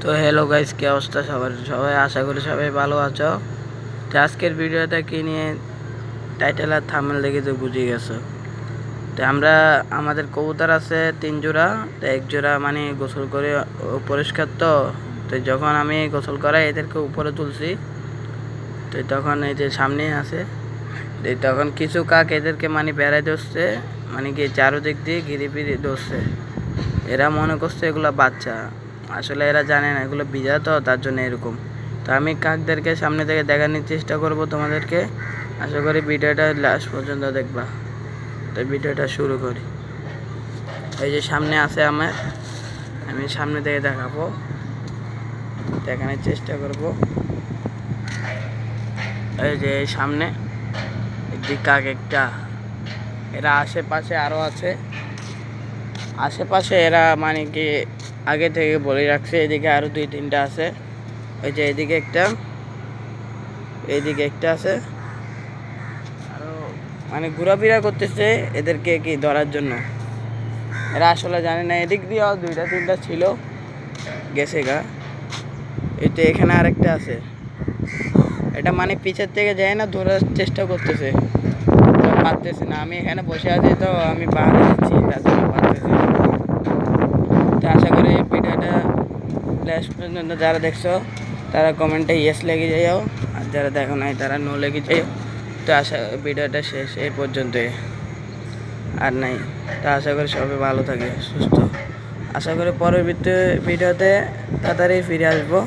তো hello guys, কি অবস্থা সবার? সবাই আশা করি সবাই ভালো আছো। তো আজকের ভিডিওটা কি নিয়ে টাইটেল আর থাম্বনেল দেখে তো বুঝে গেছো। তো আমাদের কবুতর আছে 3 জোড়া। তো এক জোড়া মানে গোসল করে পরিষ্কার। তো তো যখন আমি গোসল করাই এদেরকে উপরে তুলছি, তো তখন এই যে সামনে আছে, তখন কিছু কাক এদেরকে মানে বেড়াই ধরছে, মানে কি চারোদিক দিয়ে ঘিরে ফিরে ধরছে। এরা মনে করছে এগুলো বাচ্চা, আসলে এরা জানে না এগুলো ভিজা, তো তার জন্য এরকম। তো আমি কাকদেরকে সামনে থেকে দেখানোর চেষ্টা করব তোমাদেরকে। আশা করি ভিডিওটা লাস্ট পর্যন্ত দেখবা। তো ভিডিওটা শুরু করি। এই যে সামনে আছে আমি সামনে থেকে দেখাবো, দেখানোর চেষ্টা করব। এই যে এই সামনে একটি কাক একটা, এরা আশেপাশে আরও আছে। আশেপাশে এরা মানে কি আগে থেকে বলে রাখছে, এদিকে আরও 2-3টা আছে। ওই যে এইদিকে একটা, এইদিকে একটা আছে, আরও মানে ঘোরাফেরা করতেছে এদেরকে কি ধরার জন্য। এরা আসলে জানে না, এদিক দিয়েও 2-3টা ছিল, গেছে গা। এই তো এখানে আরেকটা আছে, এটা মানে পিছের থেকে যায় না, ধরার চেষ্টা করতেছে, পারতেছে না। আমি এখানে বসে আছি, তো আমি বাহারে দিচ্ছি, তার জন্য পারতেছি। তো আশা করি ভিডিওটা লাস্ট পর্যন্ত যারা দেখছো তারা কমেন্টে ইয়েস লেগে যাও, আর যারা দেখো নাই তারা নো লেগে যাও। তো ভিডিওটা শেষ এই পর্যন্তই, আর নাই। তো আশা করি সবাই ভালো থাকে, সুস্থ। আশা করি পরবর্তী ভিডিওতে তাড়াতাড়ি ফিরে আসবো।